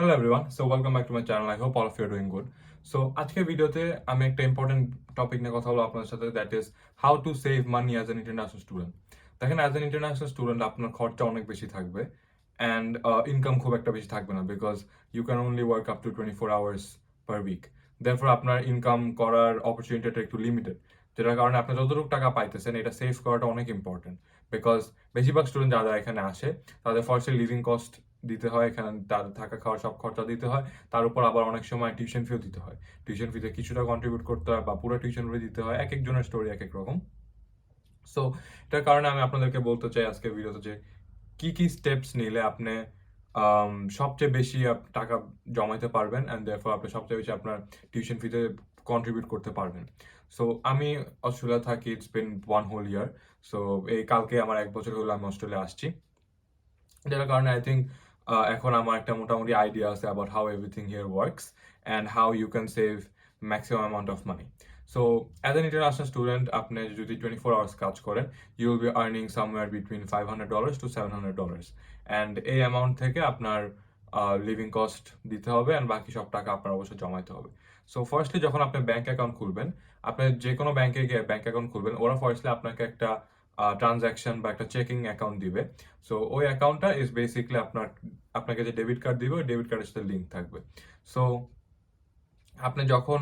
Hello everyone, so welcome back to my channel. I hope all of you are doing good. So আজকের ভিডিওতে আমি একটা important topic নিয়ে কথা বলবো আপনাদের সাথে, that is how to save money as an international student. দেখেন, অ্যাজ অ্যান ইন্টারন্যাশনাল স্টুডেন্ট আপনার খরচা অনেক বেশি থাকবে অ্যান্ড ইনকাম খুব একটা বেশি থাকবে না, because you can only work up to 24 hours per week. Therefore আপনার ইনকাম করার অপরচুনিটিটা একটু লিমিটেড, যেটার কারণে আপনি যতটুকু টাকা পাইতেছেন এটা সেভ করাটা অনেক ইম্পর্টেন্ট। বিকজ বেশিরভাগ স্টুডেন্ট যারা এখানে আসে তাদের ফার্স্টে লিভিং কস্ট দিতে হয়, এখানে তাদের থাকা খাওয়ার সব খরচা দিতে হয়, তার উপর আবার অনেক সময় টিউশন ফিও দিতে হয়। টিউশন ফিতে কিছুটা কন্ট্রিবিউট করতে হয় বা পুরো টিউশন ফি দিতে হয়, এক একজনের স্টোরি এক এক রকম। সো এটার কারণে আমি আপনাদেরকে বলতে চাই আজকে ভিডিওতে যে কি কি স্টেপস নিলে আপনি সবচেয়ে বেশি টাকা জমাইতে পারবেন অ্যান্ড দেয়ারফর আপনি সবচেয়ে বেশি আপনার টিউশন ফিতে কন্ট্রিবিউট করতে পারবেন। সো আমি অস্ট্রেলিয়া থাকি, it's been 1 whole year। So এই কালকে আমার 1 বছর হলো আমি অস্ট্রেলিয়া আসছি, যার কারণে আই থিঙ্ক এখন আমার একটা মোটামুটি আইডিয়া আছে about how everything here works and how you can save maximum amount of money. So as an international student আপনি যদি 24 আওয়ার্স কাজ করেন, you will be earning somewhere between $500 to $700, and এই অ্যামাউন্ট থেকে আপনার লিভিং কস্ট দিতে হবে and বাকি সব টাকা আপনার অবশ্যই জমাইতে হবে। সো ফার্স্টলি যখন আপনি ব্যাঙ্ক অ্যাকাউন্ট খুলবেন, আপনি যে কোনো ব্যাংকে গিয়ে ব্যাঙ্ক অ্যাকাউন্ট খুলবেন, ওরা ফার্স্টলি আপনাকে একটা ট্রানজ্যাকশন বা একটা চেকিং অ্যাকাউন্ট দিবে। সো ওই অ্যাকাউন্টটা ইজ বেসিকলি আপনাকে যে ডেবিট কার্ড দিবে ওই ডেবিট কার্ডের সাথে লিঙ্ক থাকবে। সো আপনি যখন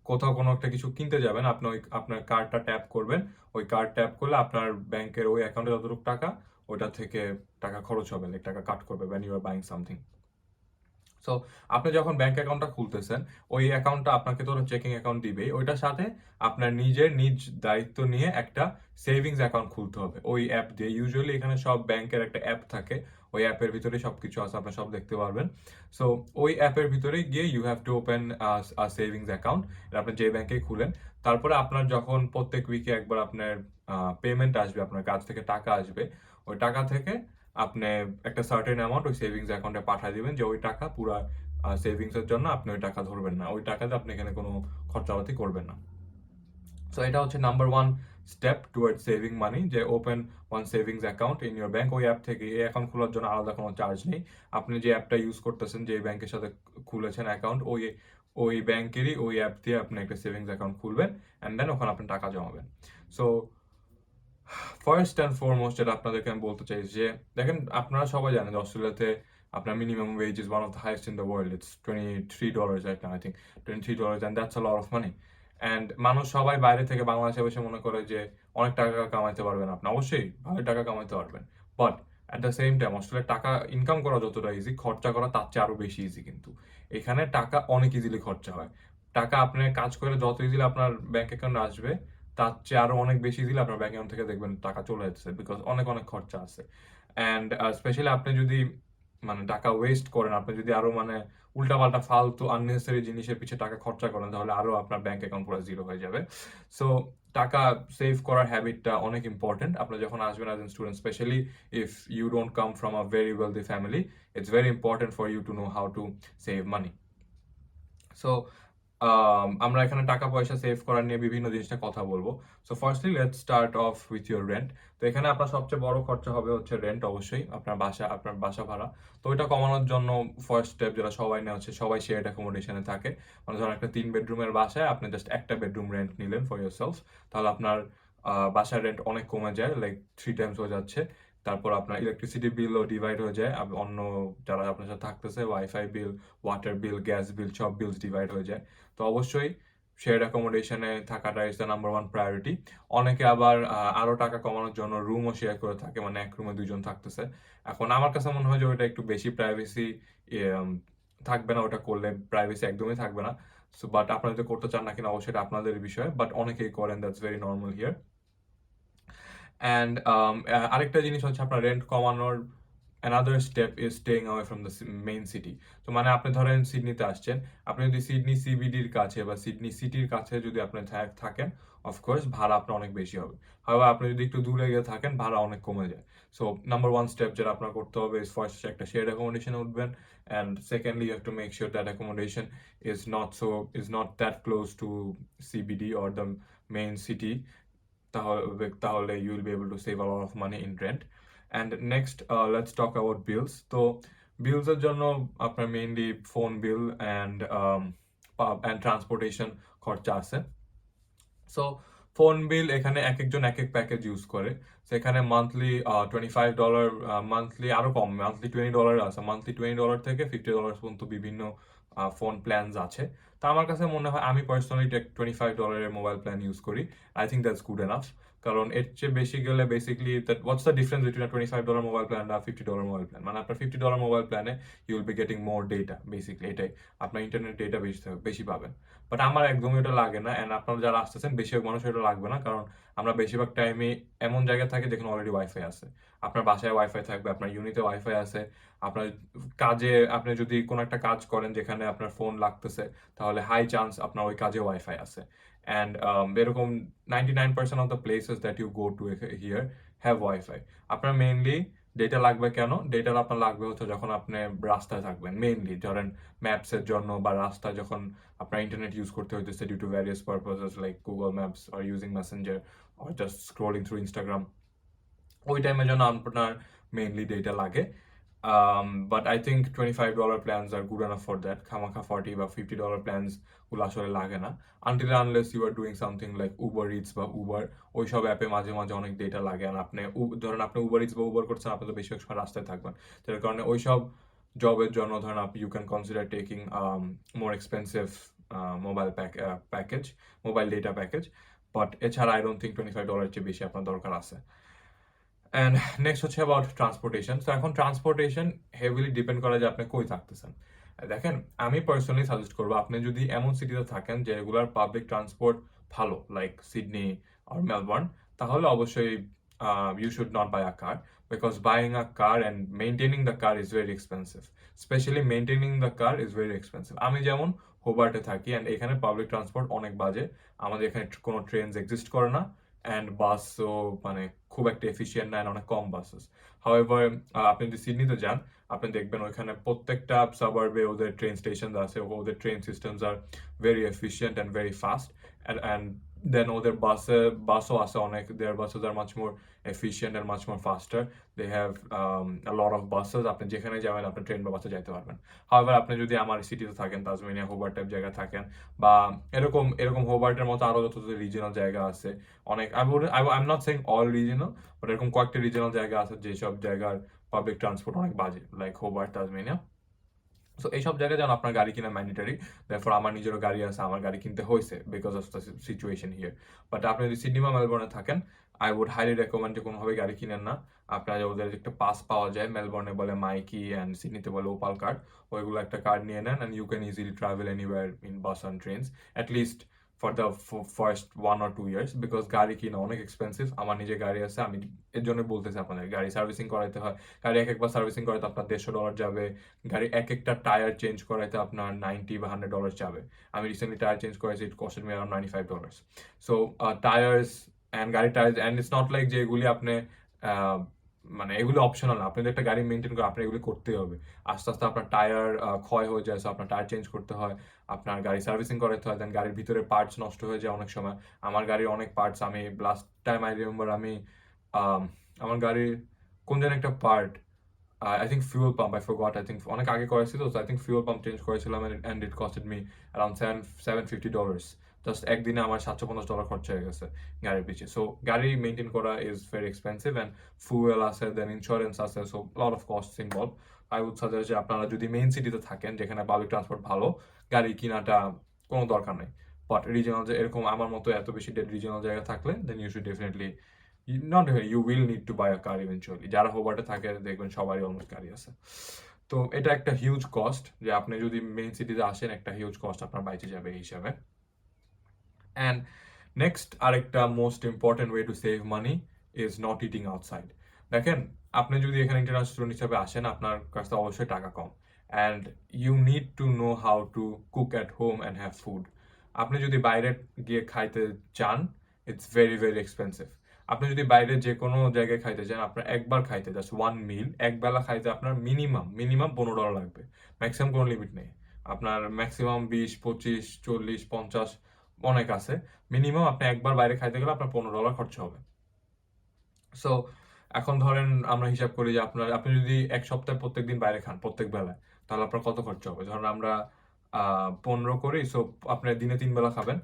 কোথাও কোনো একটা কিছু কিনতে যাবেন, আপনি আপনার কার্ডটা ট্যাপ করবেন। ওই কার্ড ট্যাপ করলে আপনার ব্যাংকের ওই অ্যাকাউন্টে যতটুকু টাকা, ওটা থেকে টাকা খরচ হবে, টাকা কাট করবে when you are buying something। So আপনি যখন ব্যাংক অ্যাকাউন্টটা খুলতেছেন, ওই অ্যাকাউন্টটা আপনাকে তো চেকিং অ্যাকাউন্ট দিবেই, ওইটার সাথে আপনার নিজ দায়িত্ব নিয়ে একটা সেভিংস অ্যাকাউন্ট খুলতে হবে ওই অ্যাপ দিয়ে। ইউজুয়ালি এখানে সব ব্যাংকের একটা অ্যাপ থাকে, ওই অ্যাপের ভিতরে সবকিছু আছে, আপনি সব দেখতে পারবেন। সো ওই অ্যাপের ভিতরে গিয়ে you have to open savings account, আপনি যে ব্যাংকে খুলেন। তারপরে আপনার যখন প্রত্যেক উইকে একবার আপনার পেমেন্ট আসবে, আপনার কাছ থেকে টাকা আসবে, ওই টাকা থেকে আপনি একটা সার্টেন অ্যামাউন্ট ওই সেভিংস অ্যাকাউন্টে পাঠিয়ে দিবেন, যে ওই টাকা পুরা সেভিংস এর জন্য আপনি ওই টাকা ধরবেন না, ওই টাকাতে আপনি এখানে কোনো খরচাপাতি করবেন না। সো এটা হচ্ছে number 1 step toward saving money, যে open one savings account in your bank. ওই অ্যাপ থেকে এই অ্যাকাউন্ট খোলার জন্য আলাদা কোনো চার্জ নেই। আপনি যে অ্যাপটা ইউজ করতেছেন, যে ব্যাংকের সাথে খুলেছেন অ্যাকাউন্ট, ওই ব্যাংকেরই ওই অ্যাপ দিয়ে আপনি একটা সেভিংস অ্যাকাউন্ট খুলবেন অ্যান্ড দেন ওখানে আপনি টাকা জমাবেন। সো ফার্স্ট অ্যান্ড ফরমোস্ট যেটা আপনাদেরকে আমি বলতে চাই যে, দেখেন আপনারা সবাই জানেন যে অস্ট্রেলিয়াতে আপনার minimum wedge is one of the highest in the world. It's $23 right now, I think $23, and that's a lot of money. And মানুষ সবাই বাইরে থেকে বাংলাদেশে বসে মনে করে যে অনেক টাকা কামাইতে পারবেন আপনি, অবশ্যই ভালো টাকা কামাইতে পারবেন, but at the same time অস্ট্রেলিয়ার টাকা ইনকাম করা যতটা ইজি, খরচা করা তার চেয়ে আরো বেশি ইজি। কিন্তু এখানে টাকা অনেক ইজিলি খরচা হয়। টাকা আপনি কাজ করে যত ইজিলি আপনার ব্যাংক অ্যাকাউন্টে আসবে, তার চেয়ে আরো অনেক বেশি দিলে আপনার ব্যাংক অ্যাকাউন্ট থেকে দেখবেন টাকা চলে যাচ্ছে, বিকজ অনেক অনেক খরচা আছে। অ্যান্ড স্পেশালি আপনি যদি টাকা ওয়েস্ট করেন, আপনি যদি আরো উল্টাপাল্টা ফালতু আননেসেসারি জিনিসের পিছিয়ে টাকা খরচা করেন, তাহলে আরো আপনার ব্যাংক অ্যাকাউন্ট পুরো জিরো হয়ে যাবে। সো টাকা সেভ করার হ্যাবিটটা অনেক ইম্পর্টেন্ট। আপনি যখন আসবেন as an student, specially if you don't come from a very wealthy family, it's very important for you to know how to save money. So আমরা এখানে টাকা পয়সা সেভ করার নিয়ে বিভিন্ন জিনিসটা কথা বলবো। So firstly let's start of with your rent. তো এখানে আপনার সবচেয়ে বড় খরচা হবে হচ্ছে রেন্ট, অবশ্যই আপনার বাসা ভাড়া। তো এটা কমানোর জন্য ফার্স্ট স্টেপ যেটা সবাই নেওয়া হচ্ছে, সবাই শেয়ার্ড অ্যাকোমোডেশনে থাকে। ধরুন একটা 3 বেডরুমের বাসায় আপনি জাস্ট একটা বেডরুম রেন্ট নিলেন ফর ইয়োর সেলফ, তাহলে আপনার বাসার রেন্ট অনেক কমে যায়, লাইক 3 টাইমস হয়ে যাচ্ছে। তারপর আপনার ইলেকট্রিসিটি বিলও ডিভাইড হয়ে যায়, অন্য যারা আপনার সাথে থাকতেছে ওয়াইফাই বিল, ওয়াটার বিল, গ্যাস বিল, সব বিলস ডিভাইড হয়ে যায়। তো অবশ্যই শেয়ার্ড অ্যাকোমোডেশনে থাকাটা ইজ দ্য নাম্বার 1 প্রায়োরিটি। অনেকে আবার আরো টাকা কমানোর জন্য রুমও শেয়ার করে থাকে, এক রুমে 2 জন থাকতেছে। এখন আমার কাছে মনে হয় যে ওটা একটু বেশি প্রাইভেসি থাকবে না, ওটা করলে প্রাইভেসি একদমই থাকবে না। সো বাট আপনারা যদি করতে চান না কিনা অবশ্যই এটা আপনাদের বিষয়, বাট অনেকেই করেন, that's very normal here. And আরেকটা জিনিস হচ্ছে আপনার রেন্ট কমানোর another step is staying away from the main city. তো আপনি ধরেন সিডনিতে আসছেন, আপনি যদি সিডনি সিবিডির কাছে বা সিডনি সিটির কাছে যদি আপনি থাকেন, অফকোর্স ভাড়া আপনার অনেক বেশি হবে। হয় আপনি যদি একটু দূরে গিয়ে থাকেন, ভাড়া অনেক কমে যায়। সো নাম্বার 1 স্টেপ যেটা আপনার করতে হবে ইজ ফার্স্ট একটা শেয়ার্ড অ্যাকোমোডেশনে উঠবেন, and secondly you have to make sure that accommodation is not that close to CBD or the main city. তাহলে you will be able to save a lot of money in rent. And next, let's talk about bills. তো বিলসের জন্য আপনার mainly phone Bill and transportation খরচা আছে। So phone বিল এখানে এক একজন এক এক প্যাকেজ ইউজ করে, সেখানে মান্থলি $25, মান্থলি আরো কম, মান্থলি $20 আছে, মান্থলি $20 থেকে $50 পর্যন্ত বিভিন্ন ফোন প্ল্যানস আছে। তা আমার কাছে মনে হয়, আমি পার্সোনালি $25 মোবাইল প্ল্যান ইউজ করি। I think that's good enough, কারণ এর চেয়ে বেশি গেলে basically what's the difference between $25 mobile plan আর $50 মোবাইল প্ল্যান? মানে আপনার $50 মোবাইল প্ল্যানে you will be getting more data, basically এটাই, আপনার ইন্টারনেট ডেটা বেশি পাবেন। বাট আমার একদমই ওটা লাগে না, অ্যান্ড আপনারা যারা আসতেছেন বেশিরভাগ মানুষ এটা লাগবে না, কারণ আমরা বেশিরভাগ টাইমে এমন জায়গায় থাকি যেখানে অলরেডি ওয়াইফাই আছে। আপনার বাসায় ওয়াইফাই থাকবে, আপনার ইউনিটে ওয়াইফাই আছে, আপনার কাজে আপনি যদি কোনো একটা কাজ করেন যেখানে আপনার ফোন লাগতেছে, তাহলে হাই চান্স আপনার ওই কাজে ওয়াইফাই আছে। অ্যান্ড এরকম 99% of the places that you go to here have wifi. আপনার মেইনলি ডেটা লাগবে কেন? ডেটা আপনার লাগবে হচ্ছে যখন আপনি রাস্তায় থাকবেন, মেইনলি ধরেন ম্যাপসের জন্য, বা রাস্তায় যখন আপনার ইন্টারনেট ইউজ করতে হইতেছে due to various purposes like Google Maps or using Messenger or just scrolling through Instagram, ওই টাইমের জন্য আপনার মেইনলি ডেটা লাগে। But I think $25 plans are good enough for that. খামাখা $40 বা $50 প্ল্যানস গুলো আসলে লাগে না, until unless you are doing something like Uber Eats বা উবার, ওইসব অ্যাপে মাঝে মাঝে অনেক ডেটা লাগে। আর আপনি ধরেন আপনি উবার ইটস বা উবার করছেন, আপনি তো বেশিরভাগ সময় রাস্তায় থাকবেন, যার কারণে ওইসব জবের জন্য ধরেন আপনি you can consider taking more expensive mobile package, mobile data package. But এছাড়া আই ডোন্ট থিঙ্ক $25 চেয়ে বেশি আপনার দরকার আছে। অ্যান্ড নেক্সট হচ্ছে অ্যাবাউট ট্রান্সপোর্টেশন। তো এখন ট্রান্সপোর্টেশন হেভিলি ডিপেন্ড করে যে আপনি কই থাকতেছেন। দেখেন, আমি পার্সোনালি সাজেস্ট করবো, আপনি যদি এমন সিটিতে থাকেন যে রেগুলার পাবলিক ট্রান্সপোর্ট ভালো, লাইক সিডনি আর মেলবোর্ন, তাহলে অবশ্যই you should not buy a car, because buying a car and maintaining the car is very expensive. Specially maintaining the car is very expensive. আমি যেমন হোবার্টে থাকি, অ্যান্ড এখানে public transport অনেক বাজে, আমাদের এখানে কোনো ট্রেনস এক্সিস্ট করে না, অ্যান্ড বাসও মানে খুব একটা এফিসিয়েন্ট না, অনেক কম বাসেস। হাউএভার আপনি যদি সিডনিতে যান, আপনি দেখবেন ওইখানে প্রত্যেকটা সাবার্বে ওদের ট্রেন স্টেশন আছে, ওদের train systems are very efficient and very fast. And then ওদের বাসও আছে অনেক, their buses are much more efficient and much more faster. They have a lot of buses. আপনি যেখানে যাবেন আপনি ট্রেন বা বাসে যাইতে পারবেন। হাওয়েভার আপনি যদি আমার সিটিতে থাকেন, তাজমানিয়া, হোবার্ট টাইপ জায়গায় থাকেন, বা এরকম এরকম হোবার্টের মতো আরো যত রিজিনাল জায়গা আছে অনেক, I'm not saying all regional, but এরকম কয়েকটা রিজিনাল জায়গা আছে যেসব জায়গার পাবলিক ট্রান্সপোর্ট অনেক বাজে, লাইক হোবার্ট, তাজমানিয়া। সো এইসব জায়গায় যেন আপনার গাড়ি কিনা ম্যান্ডেটারি। দেয়ারফর আমার নিজেরও গাড়ি আছে, আমার গাড়ি কিনতে হয়েছে because of the situation here. But আপনি যদি সিডনি বা মেলবোর্নে থাকেন, আই উড হাইলি রেকমেন্ড যে কোনোভাবে গাড়ি কিনেন না। আপনার ওদের একটা পাস পাওয়া যায়, মেলবোর্নে বলে মাইকি অ্যান্ড সিডনিতে বলে ওপাল কার্ড, ওইগুলো একটা কার্ড নিয়ে নেন and you can easily travel anywhere in bus and trains, at least for the first 1 or 2 years, বিকজ গাড়ি কিনা অনেক এক্সপেন্সিভ। আমার নিজে গাড়ি আছে, আমি এর জন্য বলতেছি আপনাদের, গাড়ি সার্ভিসিং করাইতে হয়, গাড়ি একবার সার্ভিসিং করাইতে আপনার $150 যাবে, গাড়ি এক একটা টায়ার চেঞ্জ করাইতে আপনার $90 বা $100 যাবে। আমি রিসেন্টলি টায়ার চেঞ্জ করেছি, it costed me around $95। So tyres and গাড়ি tyres, and it's not like যে এগুলি আপনি মানে এগুলো অপশনাল না, আপনি যদি একটা গাড়ি মেনটেন করে আপনার এগুলি করতেই হবে। আস্তে আস্তে আপনার টায়ার ক্ষয় হয়ে যায়, সো আপনার টায়ার চেঞ্জ করতে হয়, আপনার গাড়ি সার্ভিসিং করাতে হয়, দেন গাড়ির ভিতরে পার্টস নষ্ট হয়ে যায় অনেক সময়। আমার গাড়ির অনেক পার্টস, আমি লাস্ট টাইম আই রিমেম্বার, আমি আমার গাড়ির কোন যেন একটা part, I think fuel pump, I forgot, I think অনেক আগে করেছিল, so I think fuel pump change করেছিলাম, and it costed me around $750। Just একদিনে আমার $750 খরচ হয়ে গেছে গাড়ির পিছিয়ে। সো গাড়ি মেনটেন করা is very expensive, and fuel আছে, দেন ইন্স্যুরেন্স আছে, so lot of costs involve. I would suggest যে আপনারা যদি মেইন সিটিতে থাকেন যেখানে পাবলিক ট্রান্সপোর্ট ভালো, গাড়ি কিনাটা কোনো দরকার নেই। বাট রিজনাল যে এরকম আমার মতো এত বেশি রিজনাল জায়গা থাকলে, then you should definitely, not you will need to buy a car eventually. যারা হোবার্টে থাকে দেখবেন সবারই অলমোস্ট গাড়ি আছে। তো এটা একটা হিউজ কস্ট, যে আপনি যদি মেইন সিটিতে আসেন একটা হিউজ কস্ট আপনার বাইচে যাবে এই হিসাবে। অ্যান্ড নেক্সট আরেকটা most important way to save money is not eating outside. দেখেন, আপনি যদি এখানে ইন্টারন্যাশনাল স্টুডেন্ট হিসাবে আসেন, আপনার কাছে অবশ্যই টাকা কম, and you need to know how to cook at home and have food. আপনি যদি বাইরে গিয়ে খাইতে চান, ইটস ভেরি ভেরি এক্সপেন্সিভ। আপনি যদি বাইরে যে কোনো জায়গায় খাইতে চান, আপনার একবার খাইতে, জাস্ট ওয়ান মিল, একবেলা খাইতে আপনার মিনিমাম $15 লাগবে, ম্যাক্সিমাম কোনো লিমিট নেই। আপনার ম্যাক্সিমাম 20, 25, 40, 50 অনেক আছে, মিনিমাম আপনি একবার বাইরে খাইতে গেলে আপনার $15 খরচ হবে। সো এখন ধরেন আমরা হিসাব করি যে আপনি যদি এক সপ্তাহে প্রত্যেকদিন বাইরে খান প্রত্যেক বেলায়, তাহলে আপনার কত খরচা হবে? ধরুন আমরা 15 করি, সো আপনি দিনে 3 বেলা খাবেন,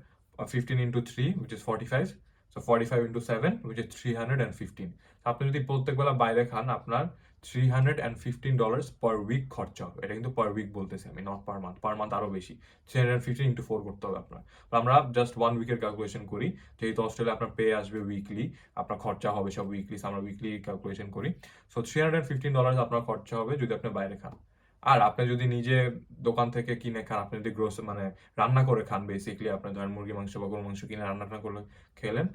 15 into 3 which is 45, so 45 into 7 which is 315. আপনি যদি প্রত্যেক বেলা বাইরে খান, আপনার $315 per week খরচা হবে। এটা কিন্তু পার উইক বলতেছি আমি, not per month. Per month আরো বেশি, 315 into 4 করতে হবে আপনার। আমরা জাস্ট 1 উইকের ক্যালকুলেশন করি, যেহেতু অস্ট্রেলিয়া আপনার পে আসবে উইকলি, আপনার খরচা হবে সব উইকলি, আমরা উইকলি ক্যালকুলেশন করি। সো $315 আপনার খরচা হবে যদি আপনি বাইরে খান। আর আপনি যদি নিজে দোকান থেকে কিনে খান, আপনি যদি মানে রান্না করে খান, বেসিকলি আপনি ধরেন মুরগি মাংস বা গরু মাংস কিনে রান্না করে খেলেন,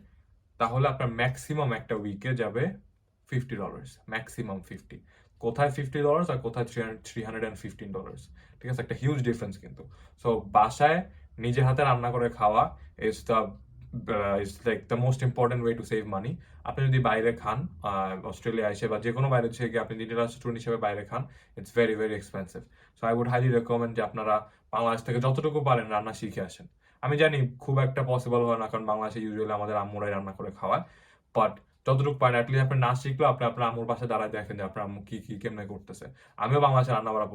তাহলে আপনার ম্যাক্সিমাম একটা উইকে যাবে $50, ম্যাক্সিমাম 50। কোথায় $50 আর কোথায় $315? ঠিক আছে, একটা হিউজ ডিফারেন্স কিন্তু। সো বাসায় নিজে হাতে রান্না করে খাওয়া is like the most important way to save মানি। আপনি যদি বাইরে খান, অস্ট্রেলিয়া এসে বা যে কোনো বাইরে থেকে আপনি ইন্টারন্যাশনাল স্টুডেন্ট হিসেবে বাইরে খান, it's very very expensive. So I would highly recommend যে আপনারা বাংলাদেশ থেকে যতটুকু পারেন রান্না শিখে আসেন। আমি জানি খুব একটা পসিবল হয় না, কারণ বাংলাদেশে ইউজুয়ালি আমাদের আম্মুরাই রান্না করে খাওয়ায়, বাট যতটুকু পারেন অ্যাটলিস্ট আপনি না শিখলেও আপনি আপনার আম্মুর পাশে দাঁড়ায় দেখেন যে আপনার আম্মু কি কি কেমনে করতেছে। আমিও বাংলাদেশে রান্না বাড়া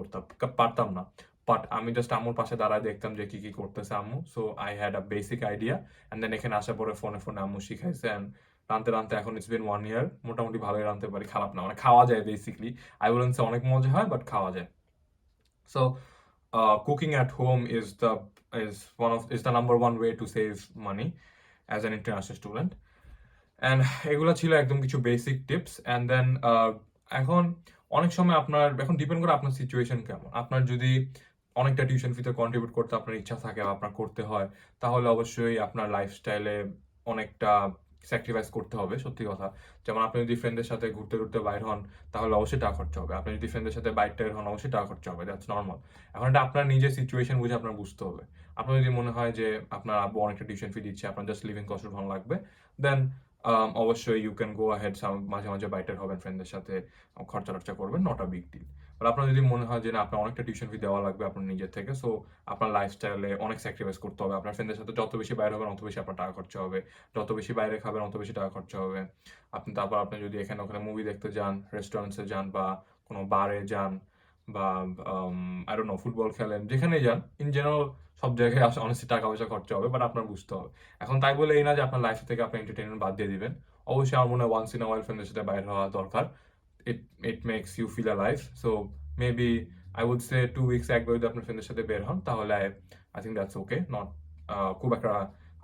পারতাম না, বাট আমি জাস্ট আম্মুর পাশে দাঁড়ায় দেখতাম যে কি কি করতেছে আম্মু। So I had a basic idea, and then এখানে আসার পরে ফোনে ফোনে আম্মু শিখাইছে, অ্যান্ড রানতে রানতে এখন ইটস বিন 1 ইয়ার, মোটামুটি ভালোই রানতে পারি, খারাপ না, মানে খাওয়া যায় বেসিকলি। আই উডন্ট সে অনেক মজা হয়, বাট খাওয়া যায়। So cooking at home is the number one way to save money as an international student. And এগুলো ছিল একদম কিছু বেসিক টিপস। অ্যান্ড দেন এখন অনেক সময় এখন ডিপেন্ড করে আপনার সিচুয়েশন কেমন। আপনার যদি অনেকটা টিউশন ফিতে কন্ট্রিবিউট করতে আপনার ইচ্ছা থাকে বা আপনার করতে হয়, তাহলে অবশ্যই আপনার লাইফস্টাইলে অনেকটা স্যাক্রিফাইস করতে হবে, সত্যি কথা। যেমন আপনি যদি ফ্রেন্ডের সাথে ঘুরতে ঘুরতে বাইর হন, তাহলে অবশ্যই টাকা খরচা হবে। আপনি যদি ফ্রেন্ডের সাথে বাইক টাইর হন, অবশ্যই টাকা খরচা হবে, দ্যাটস নর্মাল। এখন এটা আপনার নিজের সিচুয়েশন বুঝে আপনার বুঝতে হবে। আপনার যদি মনে হয় যে আপনার আব্বু অনেকটা টিউশন ফি দিচ্ছে, আপনার জাস্ট লিভিং কস্ট ভালো লাগবে, দেন অবশ্যই ইউ ক্যান গো আহেড, মাঝে মাঝে বাইটার হবেন, ফ্রেন্ডদের সাথে খরচা টরচা করবেন, not a big deal. But আপনার যদি মনে হয় যে না, আপনার অনেকটা টিউশন ফি দেওয়া লাগবে আপনার নিজের থেকে, সো আপনার লাইফস্টাইলে অনেক স্যাক্রিফাইস করতে হবে। আপনার ফ্রেন্ডদের সাথে যত বেশি বাইরে হবেন, অত বেশি আপনার টাকা খরচা হবে, যত বেশি বাইরে খাবেন, অত বেশি টাকা খরচা হবে। তারপর আপনি যদি এখানে ওখানে মুভি দেখতে যান, রেস্টুরেন্টসে যান, বা কোনো বারে যান, বা আই ডোন্ট নো ফুটবল খেলেন, যেখানেই যান, ইন জেনারেল সব জায়গায় অনেস্টলি টাকা পয়সা খরচা হবে, বাট আপনার বুঝতে হবে। এখন তাই বলে এই না যে আপনার লাইফ থেকে আপনি এন্টারটেনমেন্ট বাদ দিয়ে দিবেন। অবশ্যই আমার মনে হয় ওয়ান্স ইন আ ওয়াইল ফ্রেন্ডের সাথে বাইরে হওয়া দরকার। It makes you feel alive. So maybe I would say 2 weeks একবার যদি আপনার ফ্রেন্ডের সাথে বের হন, তাহলে I think that's okay, not খুব একটা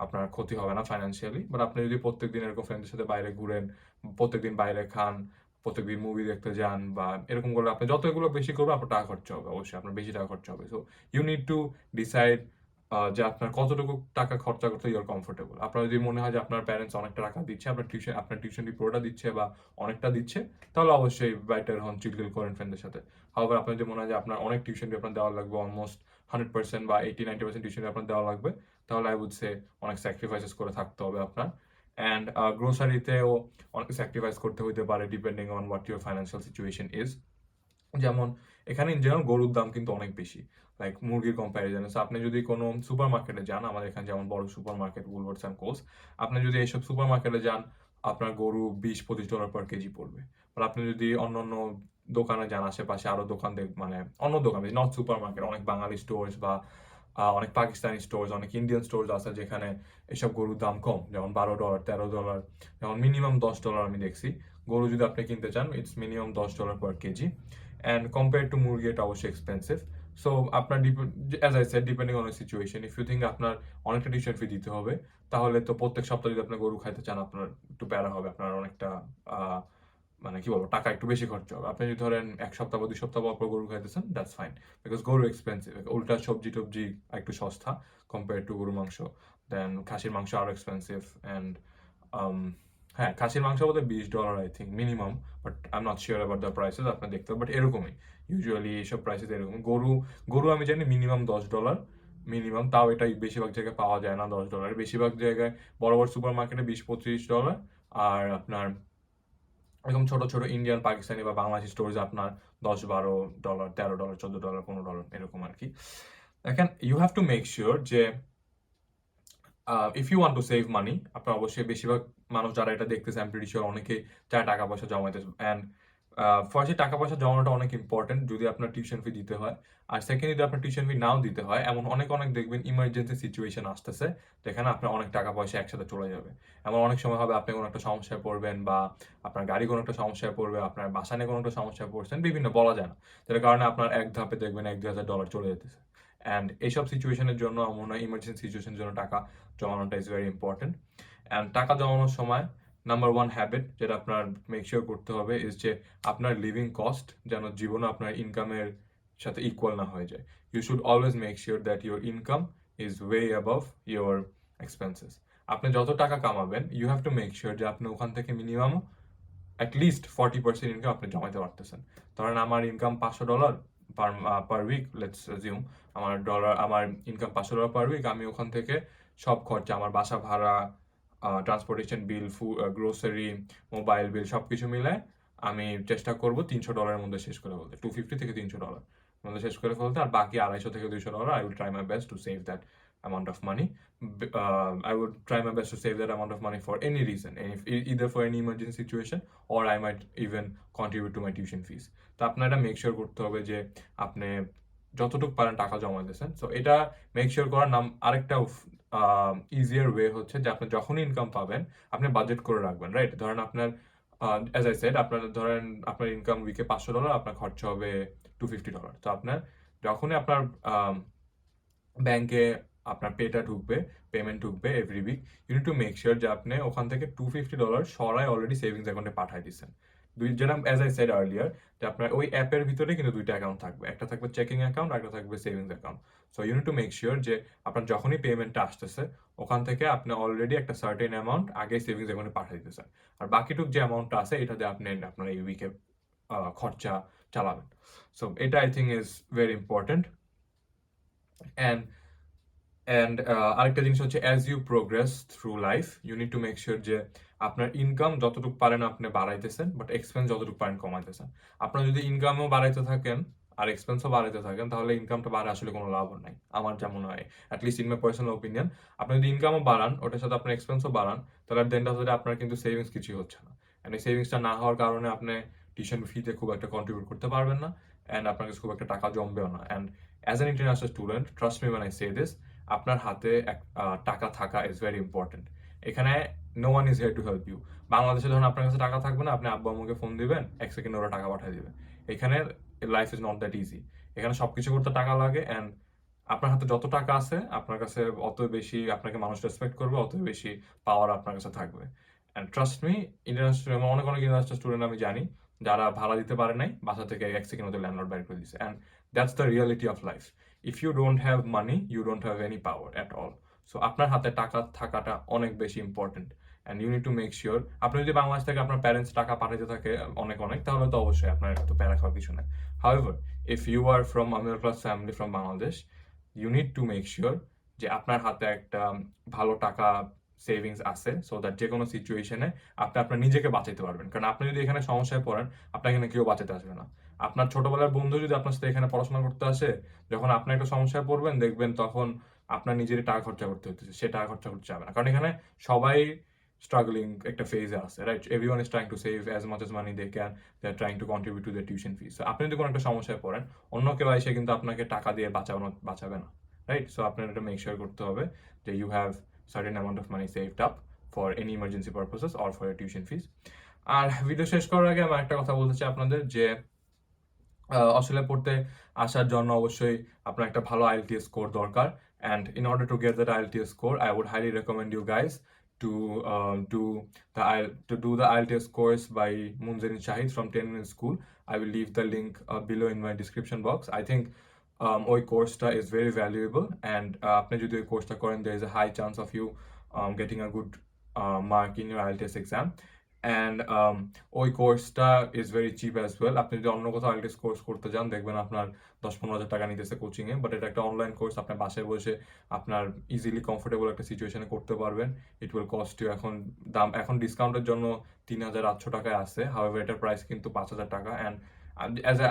আপনার ক্ষতি হবে না ফাইন্যান্সিয়ালি। বাট আপনি যদি প্রত্যেকদিন এরকম ফ্রেন্ডের সাথে বাইরে ঘুরেন, প্রত্যেকদিন বাইরে খান, প্রত্যেকদিন মুভি দেখতে যান, বা এরকম করলে আপনি যত এগুলো বেশি করবেন আপনার টাকা খরচা হবে, অবশ্যই আপনার বেশি টাকা খরচা হবে। So you need to decide যে আপনার কতটুকু টাকা খরচা করতে ইউর কমফোর্টেবল। আপনার যদি মনে হয় যে আপনার প্যারেন্টস অনেকটা টাকা দিচ্ছে, আপনার টিউশন পুরোটা দিচ্ছে বা অনেকটা দিচ্ছে, তাহলে অবশ্যই বাইটার হন, চিলকিল করেন ফ্রেন্ডের সাথে। আবার আপনার যদি মনে হয় যে আপনার অনেক টিউশন আপনার দেওয়া লাগবে, অলমোস্ট 100% বা 80-90% টিউশন আপনার দেওয়া লাগবে, তাহলে আই উড সে অনেক স্যাক্রিফাইসেস করে থাকতে হবে আপনার। অ্যান্ড গ্রোসারিতেও অনেক স্যাক্রিফাইস করতে হইতে পারে, depending on what your financial situation is. যেমন এখানে ইন জেনারেল গরুর দাম কিন্তু অনেক বেশি, লাইক মুরগির কম্প্যারিজনে। সো আপনি যদি কোনো সুপার মার্কেটে যান, আমাদের এখানে যেমন বড় সুপার মার্কেট উলওয়ার্থস অ্যান্ড কোস, আপনি যদি এইসব সুপার মার্কেটে যান, আপনার গরু $20-25 পার কেজি পড়বে। আর আপনি যদি অন্য অন্য দোকানে যান, আশেপাশে আরো দোকান মানে অন্য দোকান, নট সুপার মার্কেট, অনেক বাঙালি স্টোর্স বা অনেক পাকিস্তানি স্টোর্স, অনেক ইন্ডিয়ান স্টোর্স আছে যেখানে এসব গরুর দাম কম, যেমন $12, $13, যেমন মিনিমাম $10 আমি দেখছি। গরু যদি আপনি কিনতে চান, it's minimum $10 per KG. And compare to মুরগি এটা অবশ্যই এক্সপেন্সিভ। সো আপনার as I said, depending on situation, if you think আপনার অনেকটা টিউশন ফি দিতে হবে, তাহলে তো প্রত্যেক সপ্তাহে যদি আপনি গরু খাইতে চান, আপনার একটু প্যারা হবে, আপনার অনেকটা মানে কি বলবো, টাকা একটু বেশি খরচ হবে। আপনি যদি ধরেন 1 সপ্তাহ বা 2 সপ্তাহ পর গরু খাইতেছেন, দ্যাটস ফাইন, বিকজ গরু এক্সপেন্সিভ। উল্টা সবজি টবজি একটু সস্তা কম্পেয়ার টু গরুর মাংস। দেন খাসির মাংস আরো এক্সপেন্সিভ। অ্যান্ড হ্যাঁ, খাসির মাংস বলতে $20 I think minimum, but I am not sure about the prices, আপনি দেখতে হবে, বাট এরকমই ইউজুয়ালি এইসব প্রাইসেস এরকম। গরু আমি জানি মিনিমাম $10 মিনিমাম, তাও এটা বেশিরভাগ জায়গায় পাওয়া যায় না $10। বেশিরভাগ জায়গায় বড় বড় সুপার মার্কেটে $20-25। আর আপনার এরকম ছোট ছোট ইন্ডিয়ান, পাকিস্তানি বা বাংলাদেশি স্টোর্স আপনার $10-12, $13, $14, $15 এরকম আর কি। দেখেন, you have to make sure যে if you want to save money, আপনার অবশ্যই বেশিরভাগ মানুষ যারা এটা দেখতেছে আমি প্রিটি শিওর অনেকেই চায় টাকা পয়সা জমাইতে, অ্যান্ড ফার্স্টে টাকা পয়সা জমানোটা অনেক ইম্পর্টেন্ট যদি আপনার টিউশন ফি দিতে হয়। আর সেকেন্ড, যদি আপনার টিউশন ফি নাও দিতে হয়, এমন অনেক অনেক দেখবেন ইমার্জেন্সি সিচুয়েশন আসতেছে যেখানে আপনার অনেক টাকা পয়সা একসাথে চলে যাবে। এমন অনেক সময় হবে আপনি কোনো একটা সমস্যায় পড়বেন, বা আপনার গাড়ি কোনো একটা সমস্যায় পড়বে, আপনার বাসা নিয়ে কোনো একটা সমস্যায় পড়ছেন, বিভিন্ন বলা যায় না, যেটার কারণে আপনার এক ধাপে দেখবেন $1,000-2,000 চলে যেতেছে। অ্যান্ড এইসব সিচুয়েশনের জন্য আমার মনে হয় ইমার্জেন্সি সিচুয়েশনের জন্য টাকা জমানোটা ইজ ভেরি ইম্পর্টেন্ট। অ্যান্ড টাকা জমানোর সময় নাম্বার ওয়ান হ্যাবিট যেটা আপনার মেক শিওর করতে হবে ইজ যে আপনার লিভিং কস্ট যেন জীবনে আপনার ইনকামের সাথে ইকুয়াল না হয়ে যায়। You should always make sure that your income is way above your expenses. আপনি যত টাকা কামাবেন you have to make sure যে আপনি ওখান থেকে মিনিমাম অ্যাটলিস্ট 40% ইনকাম আপনি জমাতে পারতেছেন। ধরেন আমার income $500 per week, let's assume আমার ইনকাম $500 পার উইক। আমি ওখান থেকে সব খরচা, আমার বাসা ভাড়া, transportation bill, grocery, mobile bill সব কিছু মিলায় আমি চেষ্টা করবো $300 মধ্যে শেষ করে ফেলতে, $250 থেকে $300 মধ্যে শেষ করে ফেলতে। আর বাকি $250 থেকে $200 I will try my best to save that amount of money. I would try my best to save that amount of money for any reason, and either for any emergency situation or I might even contribute to my tuition fees. তো আপনার এটা make sure করতে হবে যে আপনি যতটুকু পারেন টাকা জমা দিয়েছেন। সো এটা মেক শিওর করার আরেকটা ইজিয়ার ওয়ে হচ্ছে যে আপনি যখনই ইনকাম পাবেন আপনি বাজেট করে রাখবেন, রাইট? ধরেন আপনার অ্যাজ আই সেড, আপনার ধরেন আপনার ইনকাম উইকে $500, আপনার খরচা হবে $250। তো আপনার যখনই আপনার ব্যাংকে আপনার পেমেন্ট ঢুকবে every week, you need to make sure যে আপনি ওখান থেকে $250 সরাই অলরেডি সেভিংস অ্যাকাউন্টে পাঠিয়ে দিচ্ছেন। যেটা অ্যাজ আই সেড আর্লিয়ার, যে আপনার ওই অ্যাপের ভিতরে কিন্তু দুইটা অ্যাকাউন্ট থাকবে, একটা থাকবে চেকিং অ্যাকাউন্ট, একটা থাকবে savings account. So you need to make sure যে আপনার যখনই পেমেন্টটা আসতেছে ওখান থেকে আপনি অলরেডি একটা সার্টেন অ্যামাউন্ট আগে সেভিংস অ্যাকাউন্টে পাঠিয়ে দিতেছেন, আর বাকিটুক যে অ্যামাউন্টটা আছে এটা দিয়ে আপনি আপনার এই উইকে খরচা চালাবেন। সো এটা I think is very important. And আরেকটা জিনিস হচ্ছে, as you progress through life you need to make sure যে আপনার ইনকাম যতটুকু পারেন আপনি বাড়াইতেছেন, বাট এক্সপেন্স যতটুকু পারেন কমাইতেছেন। আপনার যদি ইনকামও বাড়াইতে থাকেন আর এক্সপেন্সও বাড়াইতে থাকেন তাহলে ইনকামটা বাড়ে আসলে কোনো লাভ নাই, আমার যা মনে হয়, at least in my personal opinion. আপনি যদি ইনকামও বাড়ান ওটার সাথে আপনার এক্সপেন্সও বাড়ান, তাহলে at the end of the day আপনার কিন্তু সেভিংস কিছুই হচ্ছে না। অ্যান্ড এই সেভিংসটা না হওয়ার কারণে আপনি টিউশন ফিতে খুব একটা কন্ট্রিবিউট করতে পারবেন না, অ্যান্ড আপনার কাছে খুব একটা টাকা জমবেও না। And as an international student, trust me when I say this, আপনার হাতে টাকা থাকা ইজ ভেরি ইম্পর্টেন্ট। এখানে no one is here to help you. বাংলাদেশে যখন আপনার কাছে টাকা থাকবে না, আপনি আব্বু আম্মুকে ফোন দিবেন, 1 সেকেন্ডে ওরা টাকা পাঠিয়ে দিবে। এখানে life is not that easy. এখানে সবকিছু করতে টাকা লাগে, অ্যান্ড আপনার হাতে যত টাকা আছে আপনার কাছে অত বেশি আপনাকে মানুষ রেসপেক্ট করবে, অত বেশি পাওয়ার আপনার কাছে থাকবে। অ্যান্ড ট্রাস্ট মি, ইন্টারন্যাশনাল অনেক অনেক ইন্টারন্যাশনাল স্টুডেন্ট আমি জানি যারা ভাড়া দিতে পারে নাই, বাসা থেকে 1 সেকেন্ড ওদের ল্যান্ডলর্ড বাইর করে দিচ্ছে। And that's the reality of life. If you don't have money you don't have any power at all. So আপনার হাতে টাকা থাকাটা অনেক বেশি important, and you need to make sure. আপনি যদি বাংলাদেশ থেকে আপনার প্যারেন্টস টাকা পাঠাতে থাকে অনেক অনেক, তাহলে তো অবশ্যই আপনার এত প্যারা খাওয়ার কিছু নেই। However, if you are from a middle class family from Bangladesh, you need to make sure যে আপনার হাতে একটা ভালো টাকা সেভিংস আছে, সো দ্যাট যে কোনো সিচুয়েশনে আপনি আপনার নিজেকে বাঁচাতে পারবেন। কারণ আপনি যদি এখানে সমস্যায় পড়েন আপনার এখানে কেউ বাঁচাতে আসবে না। আপনার ছোটবেলার বন্ধু যদি আপনার সাথে এখানে পড়াশোনা করতে আসে, যখন আপনি একটা সমস্যায় পড়বেন দেখবেন তখন আপনার নিজেরই টাকা খরচা করতে হচ্ছে, সে টাকা খরচা করতে যাবে না। কারণ এখানে সবাই স্ট্রাগলিং একটা ফেজে আছে, right? Everyone is trying to save as much as money they can, they are trying to contribute to the tuition fees. আপনি যদি কোনো একটা সমস্যায় পড়েন, অন্য কেউ এসে কিন্তু আপনাকে টাকা দিয়ে বাঁচাবে না, রাইট? সো আপনার এটা মেক শিওর করতে হবে যে you have certain amount of money saved up for any emergency purposes or for a tuition fees. আর ভিডিও শেষ করার আগে আমি একটা কথা বলতে চাই আপনাদের যে অস্ট্রেলিয়া পড়তে আসার জন্য অবশ্যই আপনার একটা ভালো IELTS স্কোর দরকার। And in order to get that IELTS score I would highly recommend you guys to do the IELTS course by Munzin Shahid from 10 Minute School. I will leave the link below in my description box. I think ওই কোর্সটা is very valuable, and আপনি যদি ওই কোর্সটা করেন there is a high chance of you getting a good mark in your IELTS exam. And ওই কোর্সটা is very chip as well. আপনি যদি অন্য কোথাও IELTS কোর্স করতে যান দেখবেন আপনার 10-15 হাজার টাকা নিতেছে কোচিংয়ে, বাট এটা একটা অনলাইন কোর্স, আপনার বাসায় বসে আপনার ইজিলি কমফোর্টেবল একটা সিচুয়েশনে করতে পারবেন। ইট উইল কস্ট ইউ, এখন ডিসকাউন্টের জন্য 3,800 টাকায় আছে, হাউএভার এটার প্রাইস কিন্তু 5,000 টাকা। অ্যান্ড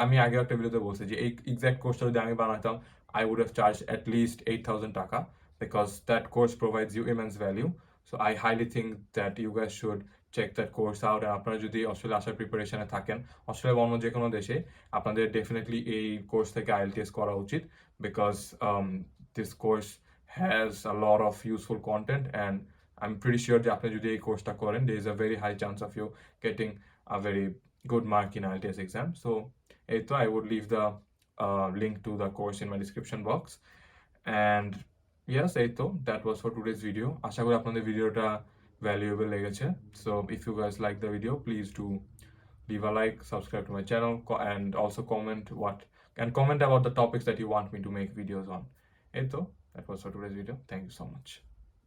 আমি আগে একটা ভিডিওতে বলছি যে এই এক্সাক্ট কোর্সটা যদি আমি বানাতাম I would have charge at least 8,000 টাকা, because that course provides you immense value. So I highly think that you guys should check that course out. আর আপনারা যদি অস্ট্রেলিয়া আসার প্রিপারেশনে থাকেন, অস্ট্রেলিয়া বা অন্য যে কোনো দেশে, আপনাদের ডেফিনেটলি এই কোর্স থেকে IELTS করা উচিত, because this course has a lot of useful content, and I'm pretty sure যে আপনি যদি এই কোর্সটা করেন, there is a very high chance of you getting a very good mark in IELTS exam. So এই তো, I would leave the link to the course in my description box. And yes, এই তো, that was for today's video. আশা করি আপনাদের ভিডিওটা valuable লেগেছে. So if you guys like the video, please do leave a like, subscribe to my channel, and also comment about the topics that you want me to make videos on. এই তো, that was for today's video. Thank you so much.